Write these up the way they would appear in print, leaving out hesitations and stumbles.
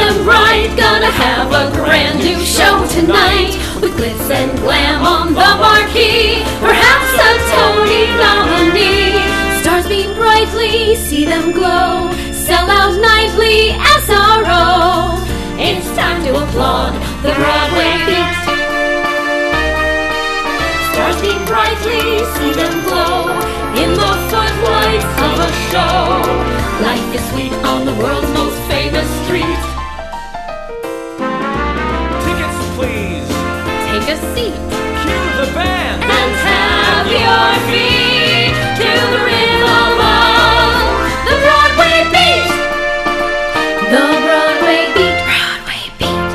them right. Gonna have a grand new show tonight, with glitz and glam on the marquee. Perhaps a Tony nominee. Stars beam brightly, see them glow. Sell out nightly, SRO. It's time to applaud the Broadway beat. Stars beam brightly, see them glow in the footlights of a show. Life is sweet on the world's most famous street. Tickets, please. Take a seat. Cue the band. And have your feet to the rhythm of the Broadway beat. The Broadway beat. Broadway beat.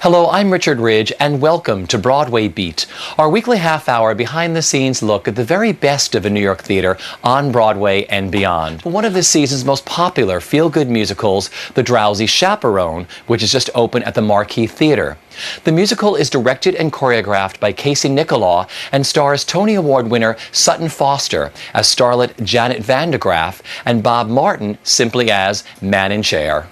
Hello, I'm Richard Ridge, and welcome to Broadway Beat, our weekly half-hour behind-the-scenes look at the very best of a New York theater on Broadway and beyond. One of this season's most popular feel-good musicals, The Drowsy Chaperone, which is just open at the Marquis Theater. The musical is directed and choreographed by Casey Nicholaw and stars Tony Award winner Sutton Foster as starlet Janet Van de Graaff and Bob Martin simply as Man in Chair.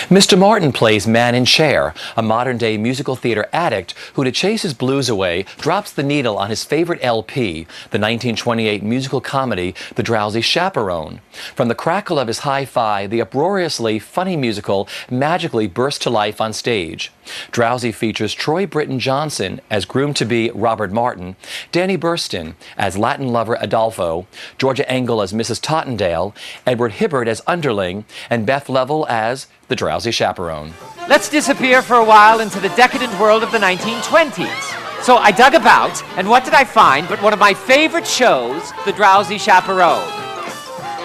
Mr. Martin plays Man in Chair, a modern-day musical theater addict who, to chase his blues away, drops the needle on his favorite LP, the 1928 musical comedy The Drowsy Chaperone. From the crackle of his hi-fi, the uproariously funny musical magically bursts to life on stage. Drowsy features Troy Britton Johnson as groom-to-be Robert Martin, Danny Burston as Latin lover Adolfo, Georgia Engel as Mrs. Tottendale, Edward Hibbert as Underling, and Beth Leavel as the Drowsy Chaperone. Let's disappear for a while into the decadent world of the 1920s. So I dug about, and what did I find but one of my favorite shows, The Drowsy Chaperone.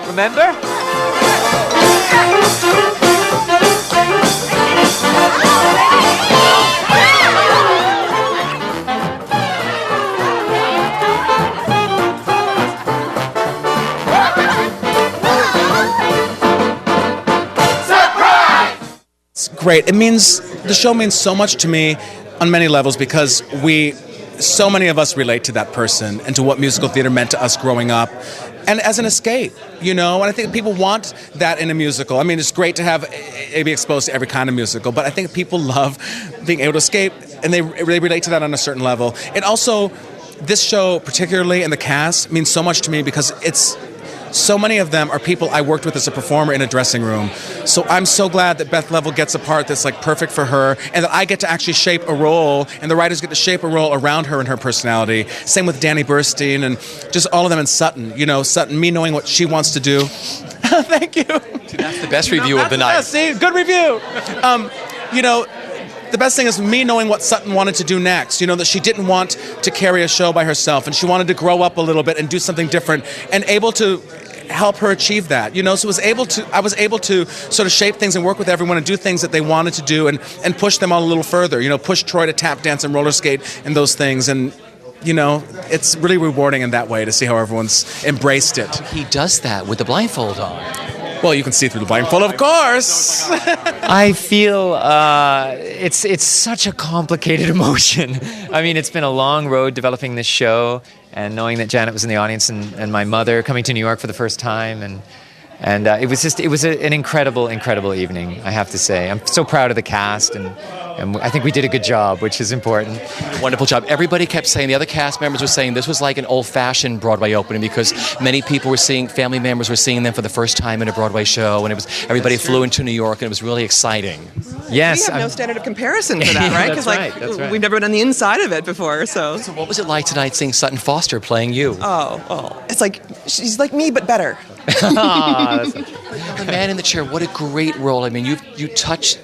Remember? Great. The show means so much to me on many levels because so many of us relate to that person and to what musical theater meant to us growing up. And as an escape, and I think people want that in a musical. I mean, it's great to be exposed to every kind of musical, but I think people love being able to escape, and they relate to that on a certain level. It also, this show particularly, and the cast, means so much to me because so many of them are people I worked with as a performer in a dressing room. So I'm so glad that Beth Leavel gets a part that's perfect for her, and that I get to actually shape a role, and the writers get to shape a role around her and her personality. Same with Danny Burstein and just all of them, and Sutton. Sutton, me knowing what she wants to do. Thank you. Dude, that's the best review of the night. See, good review. The best thing is me knowing what Sutton wanted to do next. That she didn't want to carry a show by herself, and she wanted to grow up a little bit and do something different, and able to help her achieve that. So I was able to sort of shape things and work with everyone and do things that they wanted to do, and push them all a little further. Push Troy to tap dance and roller skate and those things, and it's really rewarding in that way to see how everyone's embraced it. He does that with the blindfold on. Well, you can see through the blindfold, of course. I feel it's such a complicated emotion. I mean, it's been a long road developing this show, and knowing that Janet was in the audience, and my mother coming to New York for the first time, and it was an incredible evening, I have to say. I'm so proud of the cast, and I think we did a good job, which is important. Wonderful job. Everybody kept saying, the other cast members were saying this was like an old-fashioned Broadway opening, because many people family members were seeing them for the first time in a Broadway show, and everybody flew into New York, and it was really exciting. Yes. We have no standard of comparison for that, right? That's right. That's right. We've never been on the inside of it before, so. So what was it like tonight seeing Sutton Foster playing you? Oh. It's like, she's like me, but better. The Man in the Chair, what a great role. I mean, you touch.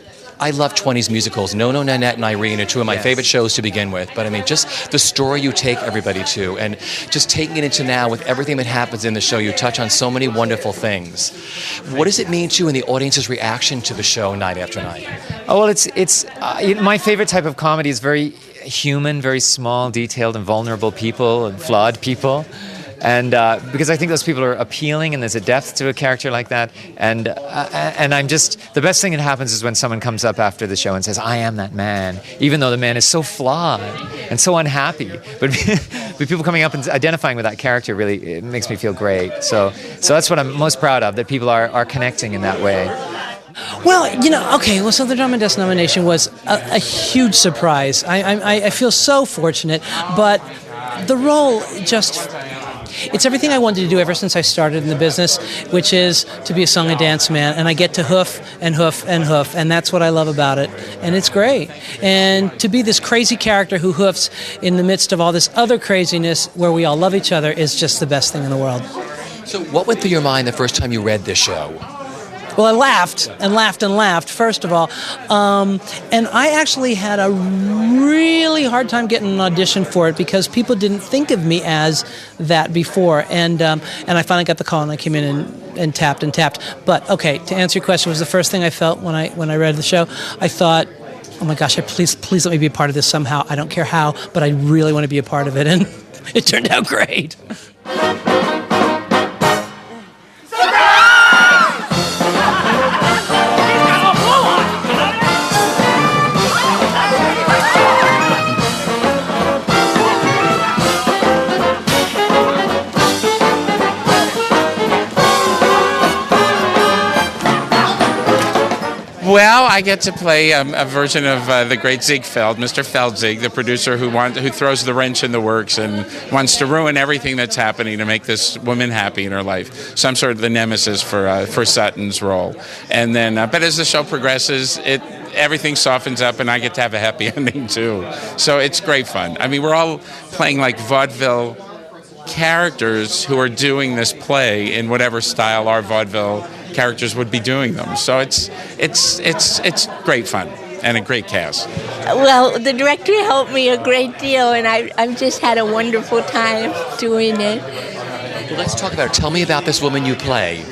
I love 20s musicals. No, Nanette and Irene are two of my favorite shows to begin with. But I mean, just the story you take everybody to, and just taking it into now with everything that happens in the show, you touch on so many wonderful things. What does it mean to you and the audience's reaction to the show night after night? Oh, well, it's my favorite type of comedy is very human, very small, detailed, and vulnerable people, and flawed people. And because I think those people are appealing, and there's a depth to a character like that. And I'm just, the best thing that happens is when someone comes up after the show and says, I am that man, even though the man is so flawed and so unhappy. But people coming up and identifying with that character really, it makes me feel great. So that's what I'm most proud of, that people are connecting in that way. Well, so the Drum and Desk nomination was a huge surprise. I feel so fortunate, but the role it's everything I wanted to do ever since I started in the business, which is to be a song and dance man, and I get to hoof and hoof and hoof, and that's what I love about it, and it's great. And to be this crazy character who hoofs in the midst of all this other craziness where we all love each other is just the best thing in the world. So what went through your mind the first time you read this show? Well, I laughed and laughed and laughed, first of all. And I actually had a really hard time getting an audition for it because people didn't think of me as that before. And I finally got the call and I came in and tapped and tapped. But, okay, to answer your question, was the first thing I felt when I read the show. I thought, oh my gosh, please let me be a part of this somehow. I don't care how, but I really want to be a part of it. And it turned out great. Well, I get to play a version of the great Ziegfeld, Mr. Feldzig, the producer who throws the wrench in the works and wants to ruin everything that's happening to make this woman happy in her life. So I'm sort of the nemesis for Sutton's role. And then, but as the show progresses, everything softens up, and I get to have a happy ending too. So it's great fun. I mean, we're all playing like vaudeville characters who are doing this play in whatever style our vaudeville characters would be doing them. So it's great fun and a great cast. Well, the director helped me a great deal, and I've just had a wonderful time doing it. Well, let's talk about it. Tell me about this woman you play.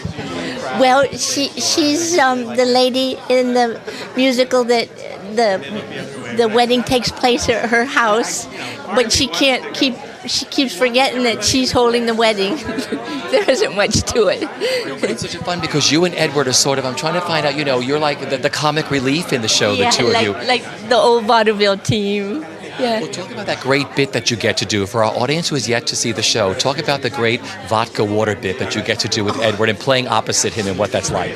Well, she's the lady in the musical that the wedding takes place at her house, but she keeps forgetting that she's holding the wedding. There isn't much to it. But it's such a fun because you and Edward are sort of, I'm trying to find out, you're like the comic relief in the show, the two of you. Like the old vaudeville team. Yeah. Well, talk about that great bit that you get to do. For our audience who has yet to see the show, talk about the great vodka water bit that you get to do with Edward and playing opposite him and what that's like.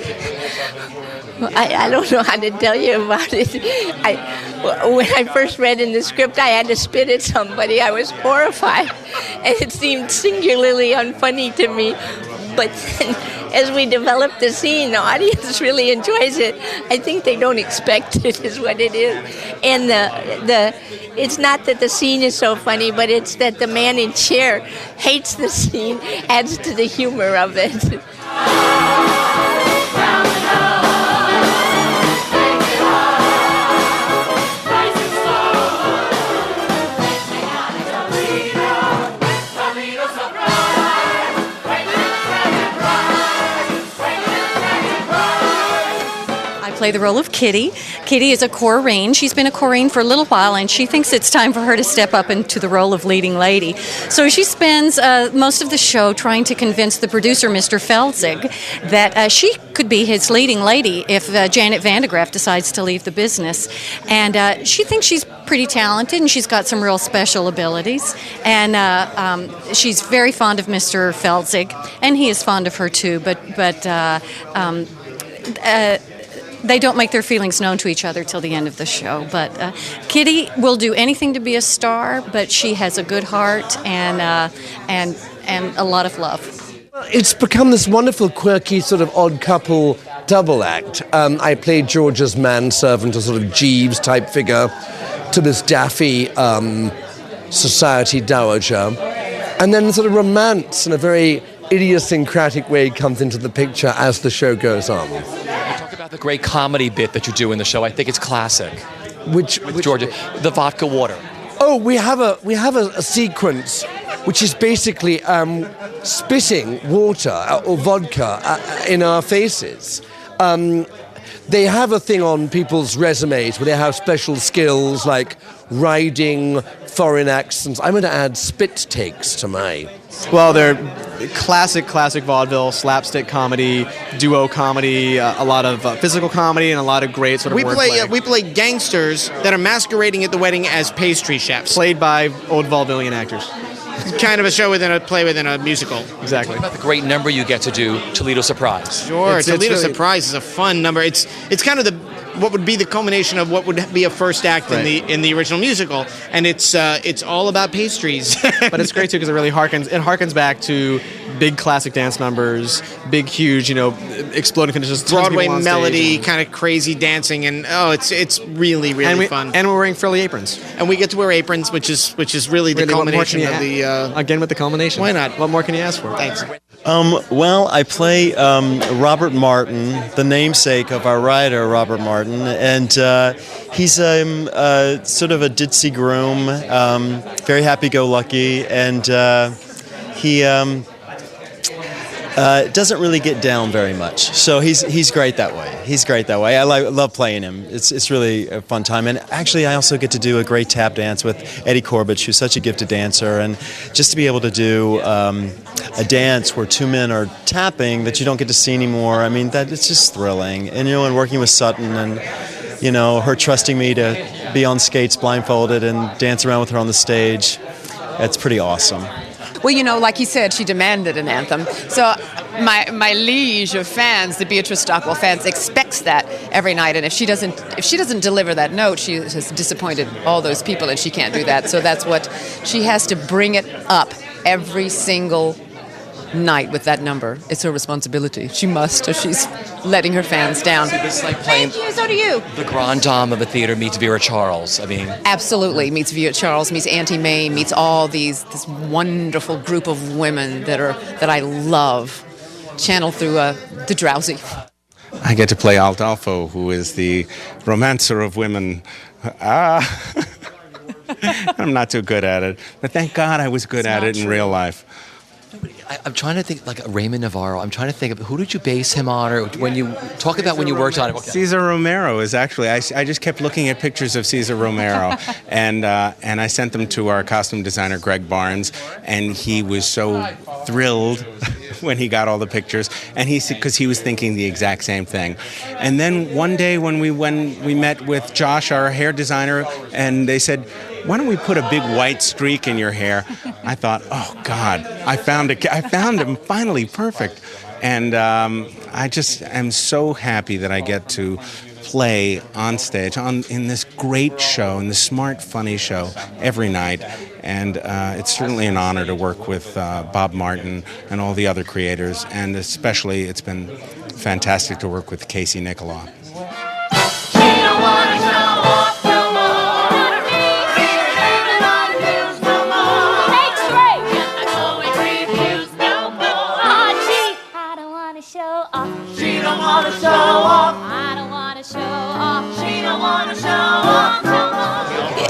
Well, I don't know how to tell you about it. When I first read in the script, I had to spit at somebody. I was horrified, and it seemed singularly unfunny to me. But then, as we developed the scene, the audience really enjoys it. I think they don't expect it, is what it is. And it's not that the scene is so funny, but it's that the man in chair hates the scene, adds to the humor of it. Play the role of Kitty. Kitty is a Corrine. She's been a Corrine for a little while, and she thinks it's time for her to step up into the role of leading lady. So she spends most of the show trying to convince the producer, Mr. Feldzig, that she could be his leading lady if Janet Vandegraff decides to leave the business. And she thinks she's pretty talented, and she's got some real special abilities. And she's very fond of Mr. Feldzig, and he is fond of her too. But they don't make their feelings known to each other till the end of the show. But Kitty will do anything to be a star, but she has a good heart and a lot of love. It's become this wonderful, quirky, sort of odd couple double act. I played George's manservant, a sort of Jeeves-type figure, to this daffy society dowager. And then sort of romance in a very idiosyncratic way comes into the picture as the show goes on. About the great comedy bit that you do in the show. I think it's classic. Which Georgia, the vodka water. Oh, we have a sequence which is basically spitting water or vodka in our faces. They have a thing on people's resumes where they have special skills like riding foreign accents. I'm going to add spit takes to my. Well, they're classic vaudeville, slapstick comedy, duo comedy, a lot of physical comedy, and a lot of great sort of wordplay. We play gangsters that are masquerading at the wedding as pastry chefs. Played by old vaudevillian actors. kind of a show within a play within a musical. Exactly. About the great number you get to do, Toledo Surprise. Sure, It's Toledo really- Surprise is a fun number. It's kind of what would be the culmination of what would be a first act in the original musical, and it's all about pastries. But it's great too because it really harkens back to big classic dance numbers, big, huge, exploding conditions. tons of Broadway people on melody, stage, kind of crazy dancing, and it's really fun. and we're wearing frilly aprons. And we get to wear aprons, which is really the Really, what more culmination can of the. again with the culmination. Why not? What more can you ask for? Thanks. Well, I play Robert Martin, the namesake of our writer, Robert Martin, and he's sort of a ditzy groom, very happy-go-lucky, and he doesn't really get down very much. So he's great that way. He's great that way. I love playing him. It's really a fun time. And actually, I also get to do a great tap dance with Eddie Corbett, who's such a gifted dancer. And just to be able to do a dance where two men are tapping that you don't get to see anymore, I mean, it's just thrilling. And, and working with Sutton and, her trusting me to be on skates blindfolded and dance around with her on the stage, it's pretty awesome. Well, like you said, she demanded an anthem. So my liege of fans, the Beatrice Stockwell fans, expects that every night. And if she doesn't deliver that note, she has disappointed all those people, and she can't do that. So that's what she has to bring it up every single night with that number. It's her responsibility. She must, or she's letting her fans down. It's like playing Thank you, so do you. the grand dame of a theater meets Vera Charles. I mean, Absolutely. Meets Vera Charles, meets Auntie May, meets all this wonderful group of women that I love, channeled through the Drowsy. I get to play Aldolfo, who is the romancer of women. I'm not too good at it, but thank God I was good at it in real life. I'm trying to think, like Raymond Navarro. I'm trying to think of who did you base him on, or when you talk about when you worked on it. Okay. Cesar Romero is actually. I just kept looking at pictures of Cesar Romero, and I sent them to our costume designer Greg Barnes, and he was so thrilled when he got all the pictures, and because he was thinking the exact same thing. And then one day when we met with Josh, our hair designer, and they said, why don't we put a big white streak in your hair? I thought, oh God, I found him finally perfect. And I just am so happy that I get to play on stage in this great show, in this smart, funny show every night. And it's certainly an honor to work with Bob Martin and all the other creators. And especially, it's been fantastic to work with Casey Nicholaw.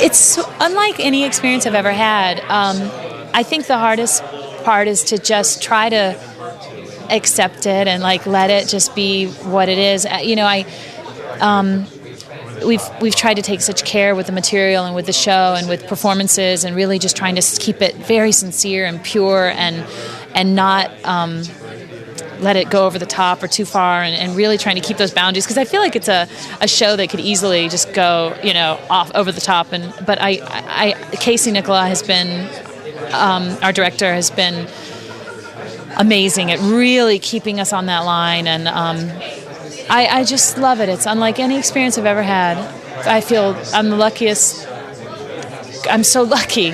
It's unlike any experience I've ever had. I think the hardest part is to just try to accept it and let it just be what it is. We've tried to take such care with the material and with the show and with performances, and really just trying to keep it very sincere and pure and not let it go over the top or too far, and really trying to keep those boundaries, because I feel like it's a show that could easily just go off over the top. But Casey Nicholaw has been our director, has been amazing at really keeping us on that line, and I just love it. It's unlike any experience I've ever had. I feel I'm the luckiest. I'm so lucky,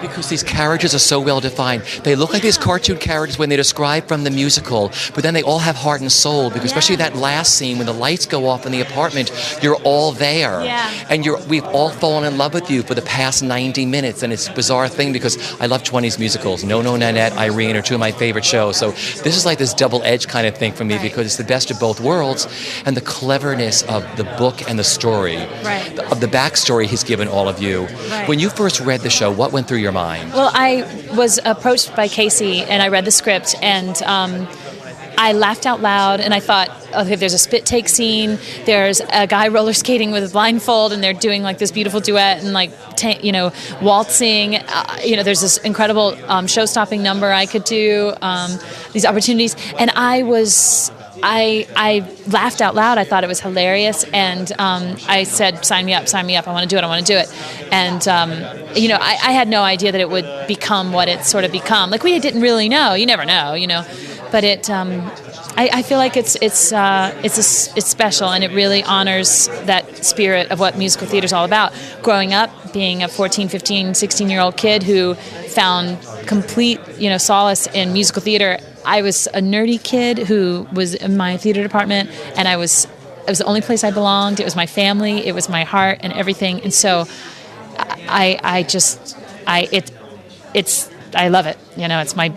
Because these characters are so well defined. They look like these cartoon characters when they're described from the musical, but then they all have heart and soul, because especially that last scene when the lights go off in the apartment, you're all there. Yeah. And we've all fallen in love with you for the past 90 minutes, and it's a bizarre thing because I love 20s musicals. No, Nanette, Irene are two of my favorite shows. So this is like this double-edged kind of thing for me, because it's the best of both worlds, and the cleverness of the book and the story, of the backstory he's given all of you. Right. When you first read the show, what went through your mind? Well, I was approached by Casey, and I read the script, and I laughed out loud, and I thought, okay, there's a spit take scene, there's a guy roller skating with a blindfold, and they're doing this beautiful duet and waltzing. There's this incredible show-stopping number I could do, these opportunities, and I was I laughed out loud. I thought it was hilarious, and I said, "Sign me up! Sign me up! I want to do it! I want to do it!" And I had no idea that it would become what it's sort of become. Like, we didn't really know. You never know, But it, I feel like it's special, and it really honors that spirit of what musical theater is all about. Growing up, being a 14, 15, 16-year-old kid who found complete, solace in musical theater. I was a nerdy kid who was in my theater department, and it was the only place I belonged. It was my family, it was my heart, and everything. And so, I love it. It's my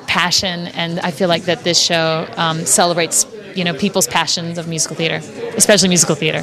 passion, and I feel like that this show celebrates, people's passions of musical theater, especially musical theater.